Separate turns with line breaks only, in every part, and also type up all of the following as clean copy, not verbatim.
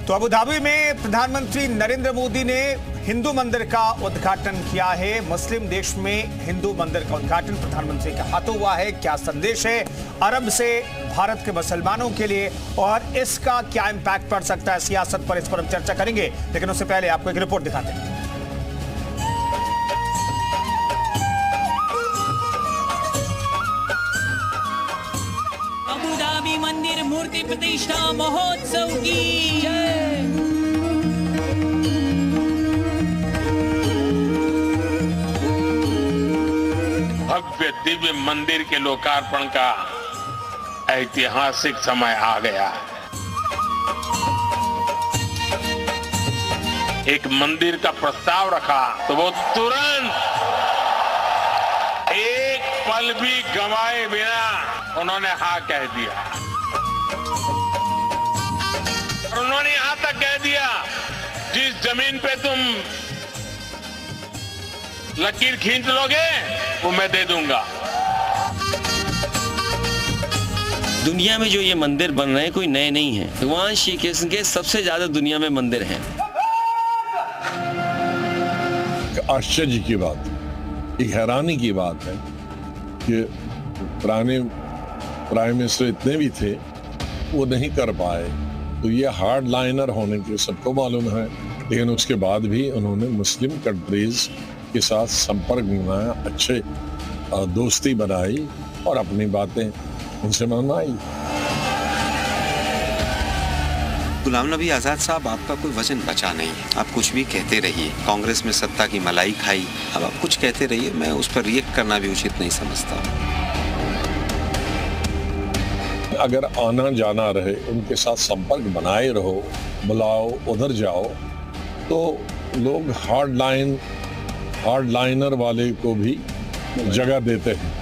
तो Abu Dhabi में प्रधानमंत्री नरेंद्र मोदी ने हिंदू मंदिर का उद्घाटन किया है। मुस्लिम देश में हिंदू मंदिर का उद्घाटन प्रधानमंत्री के हाथों हुआ है। क्या संदेश है अरब से भारत के मुसलमानों के लिए और इसका क्या इंपैक्ट पड़ सकता है सियासत पर, इस पर हम चर्चा करेंगे। लेकिन उससे पहले आपको एक रिपोर्ट दिखाते हैं।
अबू धाबी मंदिर मूर्ति प्रतिष्ठा महोत्सव की जय।
भव्य दिव्य मंदिर के लोकार्पण का ऐतिहासिक समय आ गया है। एक मंदिर का प्रस्ताव रखा तो वो तुरंत एक पल भी गंवाए बिना उन्होंने हाँ कह दिया। और उन्होंने यहां तक कह दिया, जिस जमीन पे तुम लकीर खींच लोगे वो मैं दे दूंगा।
दुनिया में जो ये मंदिर बन रहे हैं कोई नए नहीं है। भगवान श्री कृष्ण के सबसे ज्यादा दुनिया में मंदिर हैं।
आश्चर्य की बात, एक हैरानी की बात है कि पुराने प्राइम मिनिस्टर इतने भी थे वो नहीं कर पाए। तो ये हार्ड लाइनर होने के सबको मालूम है, लेकिन उसके बाद भी उन्होंने मुस्लिम कंट्रीज के साथ संपर्क बनाया, अच्छे दोस्ती बनाई और अपनी बातें उनसे मनवाई।
गुलाम नबी आज़ाद साहब, आपका कोई वजन बचा नहीं है। आप कुछ भी कहते रहिए। कांग्रेस में सत्ता की मलाई खाई, अब आप कुछ कहते रहिए। मैं उस पर रिएक्ट करना भी उचित नहीं समझता।
अगर आना जाना रहे, उनके साथ संपर्क बनाए रहो, बुलाओ, उधर जाओ, तो लोग हार्ड लाइनर वाले को भी जगह देते हैं।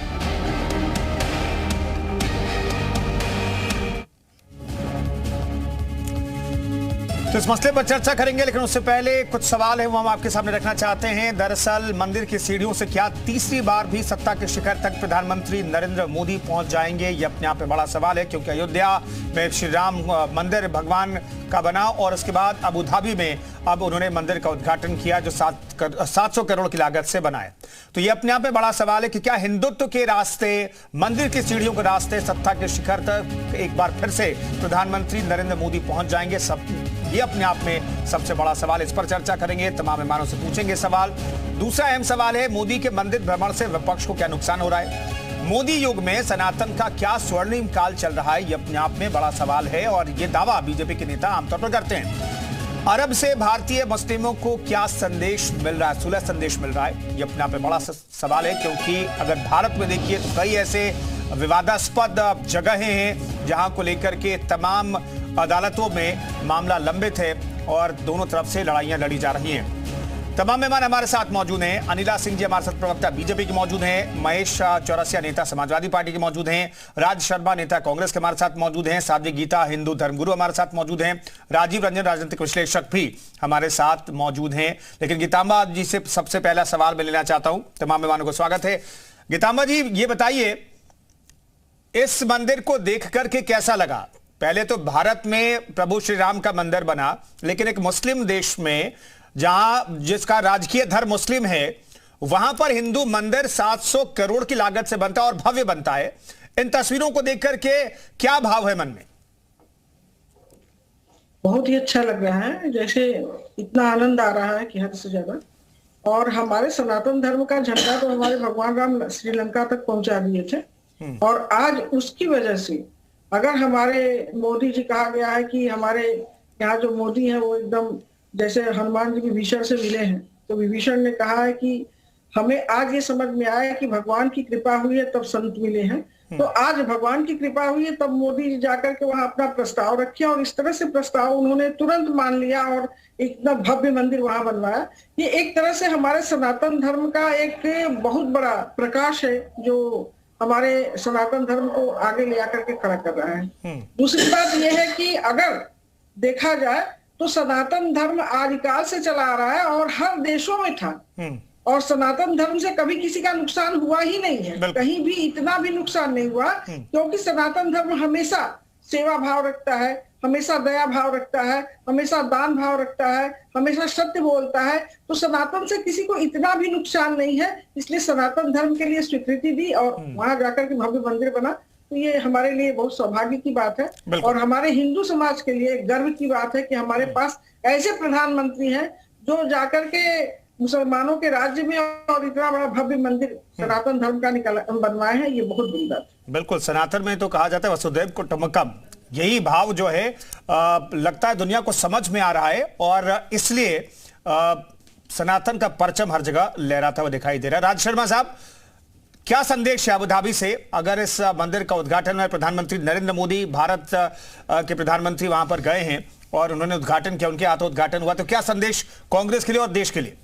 तो इस मसले पर चर्चा करेंगे, लेकिन उससे पहले कुछ सवाल है वो हम आपके सामने रखना चाहते हैं। दरअसल मंदिर की सीढ़ियों से क्या तीसरी बार भी सत्ता के शिखर तक प्रधानमंत्री नरेंद्र मोदी पहुंच जाएंगे? ये अपने आप में बड़ा सवाल है, क्योंकि अयोध्या में श्री राम मंदिर भगवान का बना और उसके बाद अबू धाबी में अब उन्होंने मंदिर का उद्घाटन किया जो 700 करोड़ की लागत से बना है। तो ये अपने आप में बड़ा सवाल है कि क्या हिंदुत्व के रास्ते, मंदिर की सीढ़ियों के रास्ते सत्ता के शिखर तक एक बार फिर से प्रधानमंत्री नरेंद्र मोदी पहुंच जाएंगे? ये अपने आप में सबसे बड़ा सवाल। इस पर चर्चा करेंगे, तमाम मेहमानों से पूछेंगे सवाल। दूसरा अहम सवाल है, मोदी के मंदिर भ्रमण से विपक्ष को क्या नुकसान हो रहा है? मोदी युग में सनातन का क्या स्वर्णिम काल चल रहा है? ये अपने आप में बड़ा सवाल है और ये दावा बीजेपी के नेता आमतौर पर करते हैं। अरब से भारतीय मुस्लिमों को क्या संदेश मिल रहा है, सुलह संदेश मिल रहा है? ये अपने आप में बड़ा सवाल है, क्योंकि अगर भारत में देखिए तो कई ऐसे विवादास्पद जगहें हैं जहां को लेकर के तमाम अदालतों में मामला लंबित है और दोनों तरफ से लड़ाइयां लड़ी जा रही हैं। तमाम मेहमान हमारे साथ मौजूद हैं। अनिला सिंह जी हमारे साथ प्रवक्ता बीजेपी के मौजूद हैं, महेश चौरसिया नेता समाजवादी पार्टी के मौजूद हैं, राज शर्मा नेता कांग्रेस के हमारे साथ मौजूद हैं, साध्वी गीता हिंदू धर्मगुरु हमारे साथ मौजूद हैं, राजीव रंजन राजनीतिक विश्लेषक भी हमारे साथ मौजूद हैं। लेकिन गीतांबा जी से सबसे पहला सवाल मैं लेना चाहता हूं। तमाम मेहमानों को स्वागत है। गीतांबा जी, ये बताइए, इस मंदिर को देख करके कैसा लगा? पहले तो भारत में प्रभु श्री राम का मंदिर बना, लेकिन एक मुस्लिम देश में जहां जिसका राजकीय धर्म मुस्लिम है, वहां पर हिंदू मंदिर 700 करोड़ की लागत से बनता है और भव्य बनता है। इन तस्वीरों को देख करके क्या भाव है मन में?
बहुत ही अच्छा लग रहा है, जैसे इतना आनंद आ रहा है कि हद से ज्यादा। और हमारे सनातन धर्म का झंडा तो हमारे भगवान राम श्रीलंका तक पहुंचा दिए थे, और आज उसकी वजह से अगर हमारे मोदी जी, कहा गया है कि हमारे यहाँ जो मोदी है वो एकदम जैसे हनुमान जी विभीषण से मिले हैं, तो विभीषण ने कहा है कि हमें आज ये समझ में आया कि भगवान की कृपा हुई है तब संत मिले हैं। तो आज भगवान की कृपा हुई है तब मोदी जी जाकर के वहां अपना प्रस्ताव रखे और इस तरह से प्रस्ताव उन्होंने तुरंत मान लिया और इतना भव्य मंदिर वहां बनवाया। ये एक तरह से हमारे सनातन धर्म का एक बहुत बड़ा प्रकाश है जो हमारे सनातन धर्म को आगे ले आकर के खड़ा कर रहा है। दूसरी बात यह है कि अगर देखा जाए तो सनातन धर्म आदिकाल से चला आ रहा है और हर देशों में था, और सनातन धर्म से कभी किसी का नुकसान हुआ ही नहीं है, कहीं भी इतना भी नुकसान नहीं हुआ, क्योंकि सनातन धर्म हमेशा सेवा भाव रखता है, हमेशा दया भाव रखता है, हमेशा दान भाव रखता है, हमेशा सत्य बोलता है, तो सनातन से किसी को इतना भी नुकसान नहीं है। इसलिए सनातन धर्म के लिए स्वीकृति दी और वहां जाकर के भव्य मंदिर बना, तो ये हमारे लिए बहुत सौभाग्य की बात है और हमारे हिंदू समाज के लिए गर्व की बात है कि हमारे पास ऐसे प्रधानमंत्री हैं जो जाकर के मुसलमानों के राज्य में और इतना बड़ा भव्य मंदिर सनातन धर्म का बनवाए हैं। ये बहुत बड़ी बात है।
बिल्कुल, सनातन में तो कहा जाता है वसुधैव कुटुंबकम, यही भाव जो है लगता है दुनिया को समझ में आ रहा है और इसलिए सनातन का परचम हर जगह लहराता हुआ दिखाई दे रहा है। राज शर्मा साहब, क्या संदेश है अबू धाबी से? अगर इस मंदिर का उद्घाटन है, प्रधानमंत्री नरेंद्र मोदी भारत के प्रधानमंत्री वहां पर गए हैं और उन्होंने उद्घाटन किया, उनके हाथों उद्घाटन हुआ, तो क्या संदेश कांग्रेस के लिए और देश के लिए?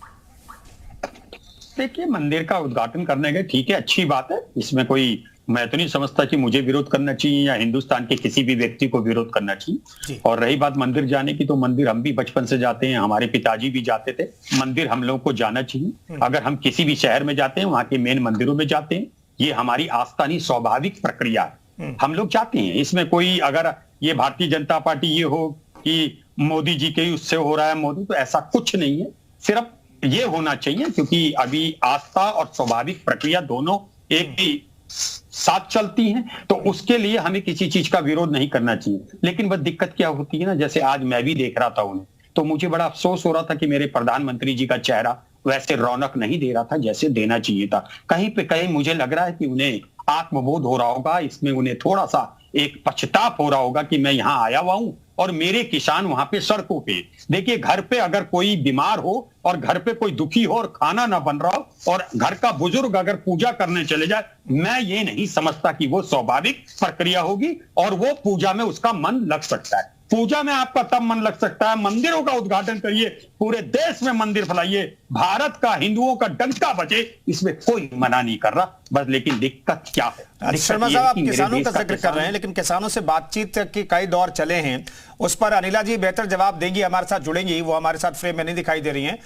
देखिए, मंदिर का उद्घाटन करने के ठीक है, अच्छी बात है, इसमें कोई मैं तो नहीं समझता कि मुझे विरोध करना चाहिए या हिंदुस्तान के किसी भी व्यक्ति को विरोध करना चाहिए। और रही बात मंदिर जाने की, तो मंदिर हम भी बचपन से जाते हैं, हमारे पिताजी भी जाते थे। मंदिर हम लोगों को जाना चाहिए। अगर हम किसी भी शहर में जाते हैं, वहां के मेन मंदिरों में जाते हैं, ये हमारी आस्था नहीं, स्वाभाविक प्रक्रिया है, हम लोग जाते हैं। इसमें कोई अगर ये भारतीय जनता पार्टी ये हो कि मोदी जी के उससे हो रहा है मोदी, तो ऐसा कुछ नहीं है। सिर्फ ये होना चाहिए क्योंकि अभी आस्था और स्वाभाविक प्रक्रिया दोनों एक ही साथ चलती हैं, तो उसके लिए हमें किसी चीज का विरोध नहीं करना चाहिए। लेकिन बस दिक्कत क्या होती है ना, जैसे आज मैं भी देख रहा था उन्हें, तो मुझे बड़ा अफसोस हो रहा था कि मेरे प्रधानमंत्री जी का चेहरा वैसे रौनक नहीं दे रहा था जैसे देना चाहिए था। कहीं पे कहीं मुझे लग रहा है कि उन्हें आत्मबोध हो रहा होगा, इसमें उन्हें थोड़ा सा एक पछताप हो रहा होगा कि मैं यहाँ आया हुआ हूं और मेरे किसान वहां पे सड़कों पे। देखिए, घर पे अगर कोई बीमार हो और घर पे कोई दुखी हो और खाना ना बन रहा हो और घर का बुजुर्ग अगर पूजा करने चले जाए, मैं ये नहीं समझता कि वो स्वाभाविक प्रक्रिया होगी और वो पूजा में उसका मन लग सकता है। पूजा में आपका तब मन लग सकता है, मंदिरों का उद्घाटन करिए, पूरे देश में मंदिर फैलाइए, भारत का हिंदुओं का डंका बजे, इसमें कोई मना नहीं कर रहा। बस लेकिन दिक्कत क्या है?
शर्मा साहब, आप किसानों का जिक्र कर रहे हैं, लेकिन किसानों से बातचीत के कई दौर चले हैं, उस पर अनिला जी बेहतर जवाब देंगी, हमारे साथ जुड़ेंगी, वो हमारे साथ फ्रेम में नहीं दिखाई दे रही हैं,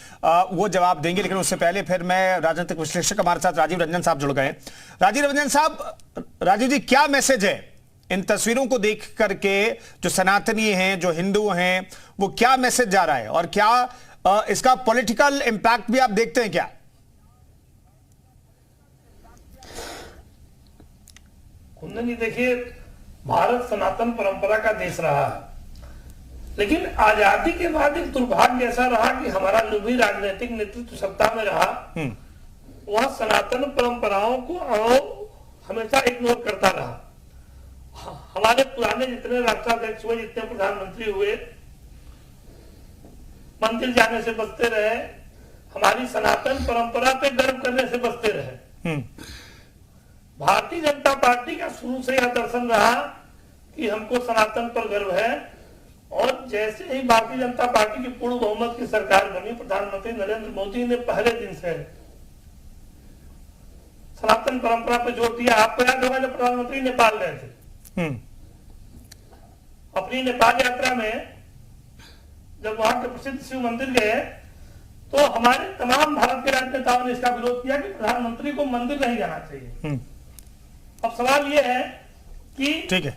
वो जवाब देंगे। लेकिन उससे पहले फिर मैं राजनीतिक विश्लेषक हमारे साथ राजीव रंजन साहब जुड़ गए। राजीव रंजन साहब, राजीव जी, क्या मैसेज है इन तस्वीरों को देख करके, जो सनातनी हैं, जो हिंदू हैं, वो क्या मैसेज जा रहा है और क्या इसका पॉलिटिकल इंपैक्ट भी आप देखते हैं क्या?
कुंदन जी, देखिए, भारत सनातन परंपरा का देश रहा है, लेकिन आजादी के बाद एक दुर्भाग्य ऐसा रहा कि हमारा जो भी राजनीतिक नेतृत्व सत्ता में रहा, वह सनातन परंपराओं को हमेशा इग्नोर करता रहा। हमारे पुराने जितने राष्ट्राध्यक्ष हुए, जितने प्रधानमंत्री हुए, मंदिर जाने से बचते रहे, हमारी सनातन परंपरा पे गर्व करने से बचते रहे। भारतीय जनता पार्टी का शुरू से यह दर्शन रहा कि हमको सनातन पर गर्व है, और जैसे ही भारतीय जनता पार्टी की पूर्ण बहुमत की सरकार बनी, प्रधानमंत्री नरेंद्र मोदी ने पहले दिन से सनातन परंपरा पर जोर दिया। आपको याद होगा जब प्रधानमंत्री नेपाल गए थे, अपनी नेपाल यात्रा में जब वहां के प्रसिद्ध शिव मंदिर गए, तो हमारे तमाम भारत के राजनेताओं ने इसका विरोध किया कि प्रधानमंत्री को मंदिर नहीं जाना चाहिए। अब सवाल यह है कि
ठीक है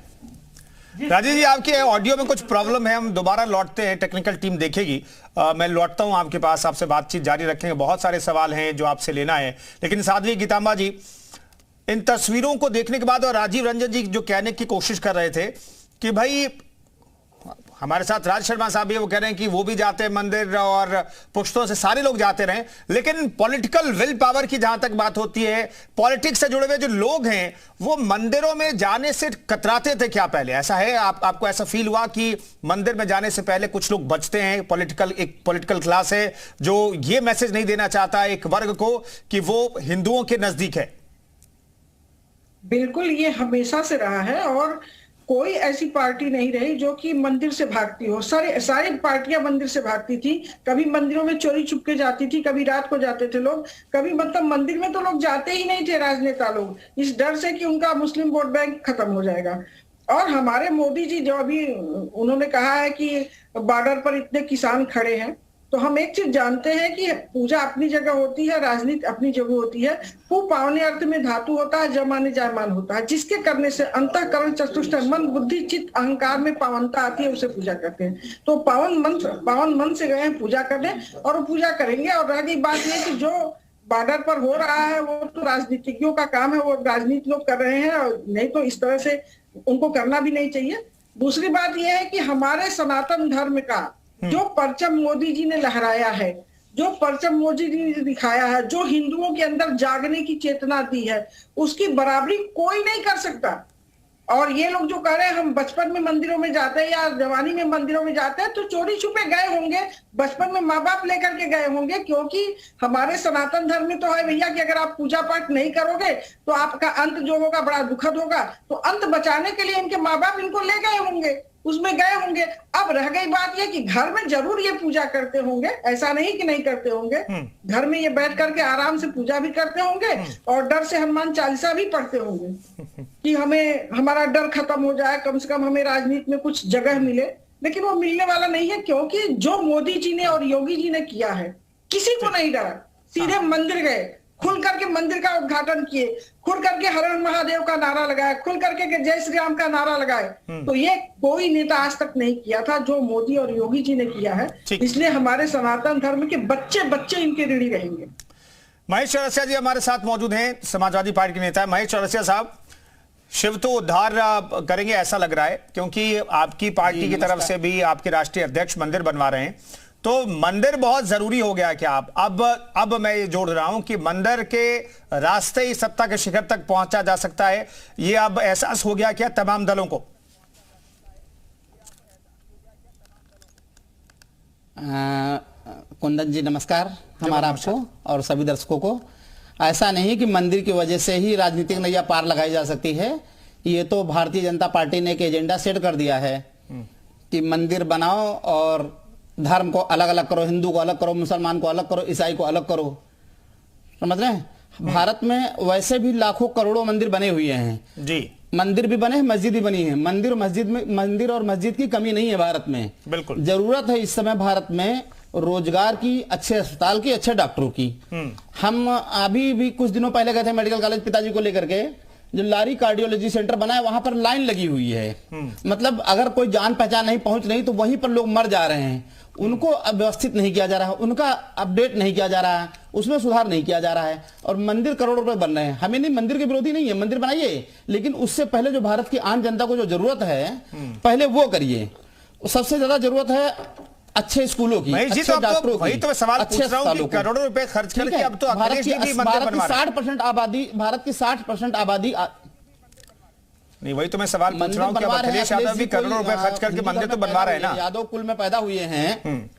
राजीव जी, आपके ऑडियो में कुछ प्रॉब्लम है, हम दोबारा लौटते हैं, टेक्निकल टीम देखेगी। मैं लौटता हूं आपके पास, आपसे बातचीत जारी रखेंगे, बहुत सारे सवाल हैं जो आपसे लेना है। लेकिन साध्वी गीतांबा जी, इन तस्वीरों को देखने के बाद और राजीव रंजन जी जो कहने की कोशिश कर रहे थे कि भाई, हमारे साथ राज शर्मा साहब भी वो कह रहे हैं कि वो भी जाते हैं मंदिर और पुश्तों से सारे लोग जाते रहे, लेकिन पॉलिटिकल विल पावर की जहां तक बात होती है, पॉलिटिक्स से जुड़े हुए जो लोग हैं वो मंदिरों में जाने से कतराते थे क्या पहले? ऐसा है, आपको ऐसा फील हुआ कि मंदिर में जाने से पहले कुछ लोग बचते हैं? एक पॉलिटिकल क्लास है जो ये मैसेज नहीं देना चाहता एक वर्ग को कि वो हिंदुओं के नजदीक है।
बिल्कुल, ये हमेशा से रहा है और कोई ऐसी पार्टी नहीं रही जो कि मंदिर से भागती हो। सारी पार्टियां मंदिर से भागती थी। कभी मंदिरों में चोरी छुपके जाती थी, कभी रात को जाते थे लोग, कभी मतलब मंदिर में तो लोग जाते ही नहीं थे राजनेता लोग, इस डर से कि उनका मुस्लिम वोट बैंक खत्म हो जाएगा। और हमारे मोदी जी जो अभी उन्होंने कहा है कि बॉर्डर पर इतने किसान खड़े हैं, तो हम एक चीज जानते हैं कि पूजा अपनी जगह होती है, राजनीति अपनी जगह होती है। वो पावने अर्थ में धातु होता है, जमाने जायमान होता है, जिसके करने से अंतःकरण चतुष्ट मन बुद्धि चित्त अहंकार में पावनता आती है, उसे पूजा करते हैं। तो पावन मन से गए हैं पूजा करने, और वो पूजा करेंगे। और रह गई बात यह कि जो बॉर्डर पर हो रहा है वो तो राजनीतिज्ञों का काम है, वो राजनीति लोग कर रहे हैं, और नहीं तो इस तरह से उनको करना भी नहीं चाहिए। दूसरी बात यह है कि हमारे सनातन धर्म का जो परचम मोदी जी ने लहराया है, जो परचम मोदी जी ने दिखाया है, जो हिंदुओं के अंदर जागने की चेतना दी है, उसकी बराबरी कोई नहीं कर सकता। और ये लोग जो कह रहे हैं हम बचपन में मंदिरों में जाते हैं या जवानी में मंदिरों में जाते हैं, तो चोरी छुपे गए होंगे, बचपन में माँ बाप लेकर के गए होंगे, क्योंकि हमारे सनातन धर्म में तो है भैया कि अगर आप पूजा पाठ नहीं करोगे तो आपका अंत जो होगा बड़ा दुखद होगा। तो अंत बचाने के लिए इनके माँ बाप इनको ले गए होंगे, उसमें गए होंगे। अब रह गई बात यह कि घर में जरूर ये पूजा करते होंगे, ऐसा नहीं कि नहीं करते होंगे। घर में ये बैठ करके आराम से पूजा भी करते होंगे और डर से हनुमान चालीसा भी पढ़ते होंगे कि हमें हमारा डर खत्म हो जाए, कम से कम हमें राजनीति में कुछ जगह मिले। लेकिन वो मिलने वाला नहीं है, क्योंकि जो मोदी जी ने और योगी जी ने किया है, किसी को नहीं डरा। सीधे मंदिर गए, खुल करके मंदिर का उद्घाटन किए, खुल करके हर हर महादेव का नारा लगाया, खुल करके जय श्री राम का नारा लगाए। तो ये कोई नेता आज तक नहीं किया था जो मोदी और योगी जी ने किया है। इसलिए हमारे सनातन धर्म के बच्चे बच्चे इनके ऋणी रहेंगे।
महेश चौरसिया जी हमारे साथ मौजूद हैं, समाजवादी पार्टी के नेता है। महेश चौरसिया साहब, शिव तो उद्धार करेंगे ऐसा लग रहा है, क्योंकि आपकी पार्टी की तरफ से भी आपके राष्ट्रीय अध्यक्ष मंदिर बनवा रहे हैं। तो मंदिर बहुत जरूरी हो गया क्या? अब मैं ये जोड़ रहा हूं कि मंदिर के रास्ते ही सत्ता के शिखर तक पहुंचा जा सकता है, ये अब एहसास हो गया क्या तमाम दलों को?
कुंदन जी नमस्कार, हमारा आपको और सभी दर्शकों को। ऐसा नहीं कि मंदिर की वजह से ही राजनीतिक नैया पार लगाई जा सकती है। ये तो भारतीय जनता पार्टी ने एक एजेंडा सेट कर दिया है कि मंदिर बनाओ और धर्म को अलग अलग करो, हिंदू को अलग करो, मुसलमान को अलग करो, ईसाई को अलग करो। समझ रहे हैं? भारत में वैसे भी लाखों करोड़ों मंदिर बने हुए हैं जी, मंदिर भी बने हैं, मस्जिद भी बनी है। मंदिर और मस्जिद की कमी नहीं है भारत में। बिल्कुल जरूरत है इस समय भारत में रोजगार की, अच्छे अस्पताल की, अच्छे डॉक्टरों की। हम अभी भी कुछ दिनों पहले गए थे मेडिकल कॉलेज पिताजी को लेकर के, जो लारी कार्डियोलॉजी सेंटर बना है वहां पर लाइन लगी हुई है। मतलब अगर कोई जान पहचान नहीं पहुंच रही तो वहीं पर लोग मर जा रहे हैं। उनको व्यवस्थित नहीं किया जा रहा है, उनका अपडेट नहीं किया जा रहा है, उसमें सुधार नहीं किया जा रहा है। और मंदिर करोड़ों रुपए बन रहे हैं। हमें नहीं, मंदिर के विरोधी नहीं है, मंदिर बनाइए, लेकिन उससे पहले जो भारत की आम जनता को जो जरूरत है पहले वो करिए। सबसे ज्यादा जरूरत है अच्छे स्कूलों की, अच्छे डॉक्टरों की।
वही तो मैं सवाल पूछ रहा हूं कि करोड़ों रुपए खर्च करके अब तो अखिलेश जी भी मंदिर बनवा रहे हैं।
60% आबादी, भारत की 60% आबादी
नहीं, वही तो मैं सवाल पूछ रहा हूं कि अखिलेश यादव भी करोड़ों रुपए खर्च करके मंदिर तो बनवा रहे हैं ना।
यादव कुल में पैदा हुए हैं,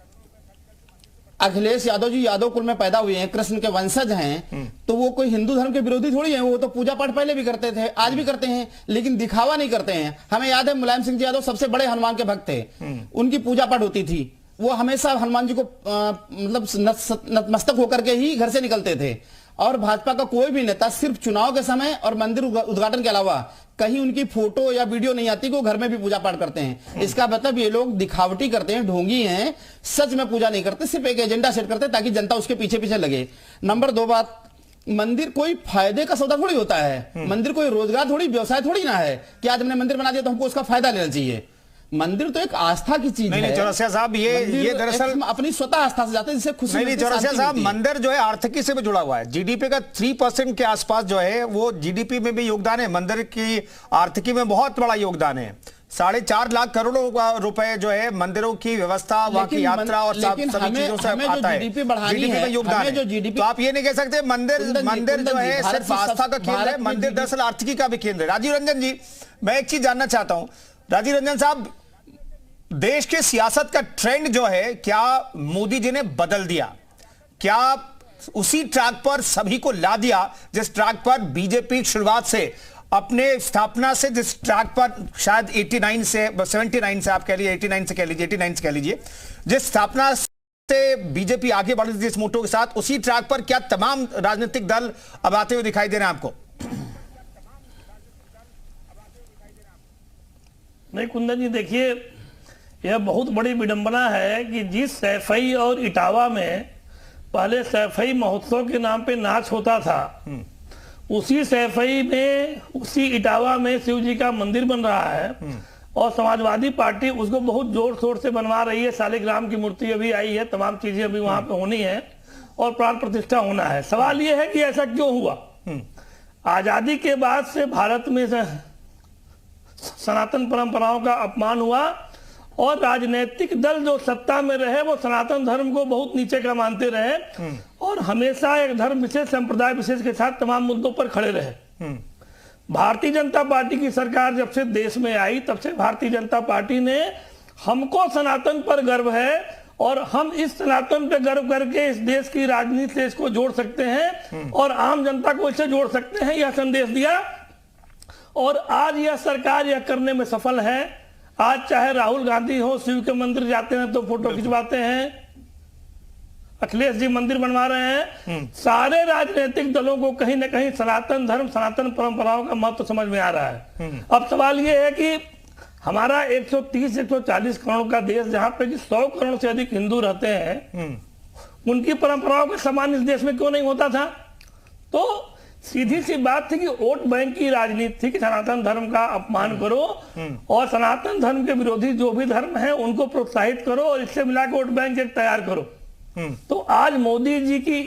अखिलेश यादव जी यादव कुल में पैदा हुए हैं, कृष्ण के वंशज हैं, तो वो कोई हिंदू धर्म के विरोधी थोड़ी हैं। वो तो पूजा पाठ पहले भी करते थे, आज भी करते हैं, लेकिन दिखावा नहीं करते हैं। हमें याद है मुलायम सिंह जी यादव सबसे बड़े हनुमान के भक्त थे, उनकी पूजा पाठ होती थी। वो हमेशा हनुमान जी को मतलब नतमस्तक होकर के ही घर से निकलते थे। और भाजपा का कोई भी नेता सिर्फ चुनाव के समय और मंदिर उद्घाटन के अलावा कहीं उनकी फोटो या वीडियो नहीं आती कि वो घर में भी पूजा पाठ करते हैं। इसका मतलब ये लोग दिखावटी करते हैं, ढोंगी हैं, सच में पूजा नहीं करते, सिर्फ एक एजेंडा सेट करते हैं ताकि जनता उसके पीछे पीछे लगे। नंबर 2 बात, मंदिर कोई फायदे का सौदा थोड़ी होता है। मंदिर कोई रोजगार थोड़ी, व्यवसाय थोड़ी ना है कि आज हमने मंदिर बना दिया तो हमको उसका फायदा लेना चाहिए। मंदिर तो एक आस्था की चीज है।
नहीं चौरसिया साहब, ये दरअसल
हम अपनी स्वतः आस्था से जाते हैं, जिससे खुशी
नहीं चौरसिया साहब, मंदिर जो है आर्थिकी से भी जुड़ा हुआ है। जीडीपी का 3% के आसपास जो है वो जीडीपी में भी योगदान है, मंदिर की आर्थिकी में बहुत बड़ा योगदान है। 4.5 लाख करोड़ रुपए जो है मंदिरों की व्यवस्था, वहां की यात्रा और सभी चीजों से आता है।
जीडीपी बढ़ानी है,
योगदान है। तो आप ये नहीं कह सकते मंदिर जो है सिर्फ आस्था का केंद्र है, मंदिर दरअसल आर्थिकी का भी केंद्र है। राजीव रंजन जी, मैं एक चीज जानना चाहता हूं। राजीव रंजन साहब, देश के सियासत का ट्रेंड जो है क्या मोदी जी ने बदल दिया? क्या उसी ट्रैक पर सभी को ला दिया जिस ट्रैक पर बीजेपी शुरुआत से, अपने स्थापना से, जिस ट्रैक पर शायद 79 से आप कह लीजिए, 89 से कह लीजिए, जिस स्थापना से बीजेपी आगे बढ़ रही थी इस मोटो के साथ, उसी ट्रैक पर क्या तमाम राजनीतिक दल अब आते हुए दिखाई दे रहे हैं आपको?
नहीं कुंदन जी, देखिए यह बहुत बड़ी विडंबना है कि जिस सैफई और इटावा में पहले सैफई महोत्सव के नाम पे नाच होता था, उसी सैफई में, उसी इटावा में शिव जी का मंदिर बन रहा है और समाजवादी पार्टी उसको बहुत जोर शोर से बनवा रही है। शालिग्राम की मूर्ति अभी आई है, तमाम चीजें अभी वहां पे होनी है और प्राण प्रतिष्ठा होना है। सवाल यह है कि ऐसा क्यों हुआ? आजादी के बाद से भारत में सनातन परंपराओं का अपमान हुआ और राजनीतिक दल जो सत्ता में रहे वो सनातन धर्म को बहुत नीचे का मानते रहे और हमेशा एक धर्म विशेष, संप्रदाय विशेष के साथ तमाम मुद्दों पर खड़े रहे। भारतीय जनता पार्टी की सरकार जब से देश में आई तब से भारतीय जनता पार्टी ने हमको सनातन पर गर्व है और हम इस सनातन पे गर्व करके इस देश की राजनीति से इसको जोड़ सकते हैं और आम जनता को इससे जोड़ सकते हैं, यह संदेश दिया। और आज यह सरकार यह करने में सफल है। आज चाहे राहुल गांधी हो, शिव के मंदिर जाते हैं तो फोटो खिंचवाते हैं, अखिलेश जी मंदिर बनवा रहे हैं। सारे राजनीतिक दलों को कहीं ना कहीं सनातन धर्म, सनातन परंपराओं का महत्व समझ में आ रहा है। अब सवाल यह है कि हमारा 130-140 करोड़ का देश, जहां पे 100 करोड़ से अधिक हिंदू रहते हैं, उनकी परंपराओं का सम्मान इस देश में क्यों नहीं होता था? तो सीधी सी बात थी कि वोट बैंक की राजनीति थी कि सनातन धर्म का अपमान करो और सनातन धर्म के विरोधी जो भी धर्म है उनको प्रोत्साहित करो और इससे मिलाकर वोट बैंक एक तैयार करो। तो आज मोदी जी की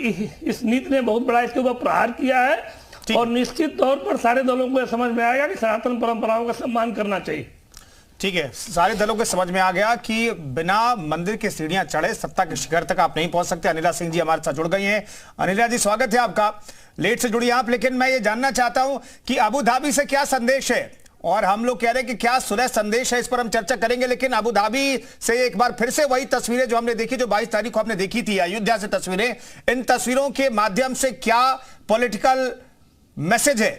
इस नीति ने बहुत बड़ा इसके ऊपर प्रहार किया है और निश्चित तौर पर सारे दलों को समझ में आएगा कि सनातन परंपराओं का सम्मान करना चाहिए।
ठीक है, सारे दलों को समझ में आ गया कि बिना मंदिर की सीढ़ियां चढ़े सत्ता के शिखर तक आप नहीं पहुंच सकते। अनिला सिंह जी हमारे साथ जुड़ गई हैं। अनिला जी, स्वागत है आपका। लेट से जुड़ी आप, लेकिन मैं ये जानना चाहता हूं कि अबू धाबी से क्या संदेश है और हम लोग कह रहे हैं कि क्या सुलह संदेश है, इस पर हम चर्चा करेंगे। लेकिन अबू धाबी से एक बार फिर से वही तस्वीरें जो हमने देखी, जो 22 तारीख को आपने देखी थी, अयोध्या से तस्वीरें, इन तस्वीरों के माध्यम से क्या पॉलिटिकल मैसेज है?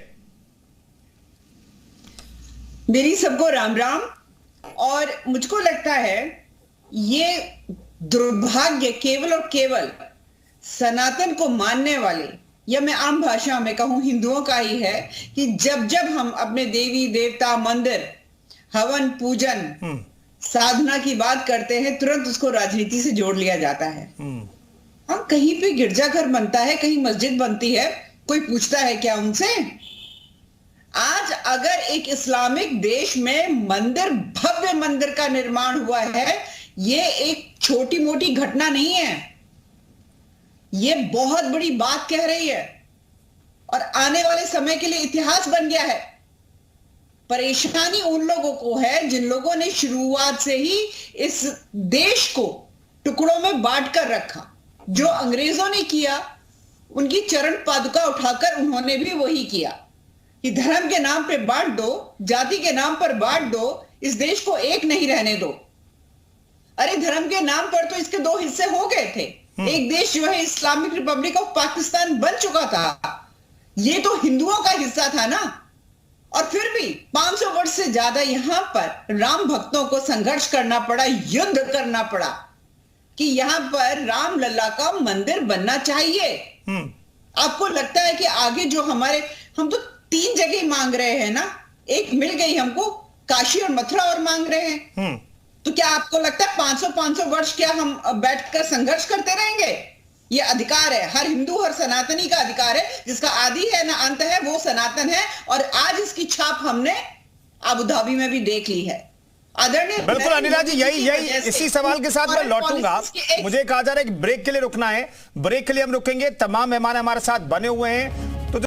मेरी सबको राम राम। और मुझको लगता है ये दुर्भाग्य केवल और केवल सनातन को मानने वाले, या मैं आम भाषा में कहूं हिंदुओं का ही है कि जब जब हम अपने देवी देवता, मंदिर, हवन, पूजन, साधना की बात करते हैं तुरंत उसको राजनीति से जोड़ लिया जाता है। हाँ, कहीं पे गिरजाघर बनता है, कहीं मस्जिद बनती है, कोई पूछता है क्या उनसे? आज अगर एक इस्लामिक देश में मंदिर, भव्य मंदिर का निर्माण हुआ है, ये एक छोटी मोटी घटना नहीं है, ये बहुत बड़ी बात कह रही है और आने वाले समय के लिए इतिहास बन गया है। परेशानी उन लोगों को है जिन लोगों ने शुरुआत से ही इस देश को टुकड़ों में बांट कर रखा। जो अंग्रेजों ने किया, उनकी चरण पादुका उठाकर उन्होंने भी वही किया कि धर्म के नाम पे बांट दो, जाति के नाम पर बांट दो, इस देश को एक नहीं रहने दो। अरे धर्म के नाम पर तो इसके 2 हिस्से हो गए थे। एक देश जो है इस्लामिक रिपब्लिक ऑफ पाकिस्तान बन चुका था, ये तो हिंदुओं का हिस्सा था ना। और फिर भी 500 वर्ष से ज्यादा यहां पर राम भक्तों को संघर्ष करना पड़ा, युद्ध करना पड़ा कि यहां पर राम लल्ला का मंदिर बनना चाहिए। आपको लगता है कि आगे जो हम तो 3 जगह मांग रहे हैं ना, एक मिल गई हमको, काशी और मथुरा और मांग रहे हैं। तो क्या आपको लगता है 500 वर्ष क्या हम बैठकर संघर्ष करते रहेंगे? ये अधिकार है, हर हिंदू, हर सनातनी का अधिकार है, जिसका आदि है ना अंत है, वो सनातन है। और आज इसकी छाप हमने अबू धाबी में भी देख ली है।
बिल्कुल अनिला जी, यही इसी सवाल के साथ मैं लौटूंगा। मुझे कहा जा रहा है कि ब्रेक के लिए रुकना है, ब्रेक के लिए हम रुकेंगे। तमाम मेहमान हमारे साथ बने हुए हैं।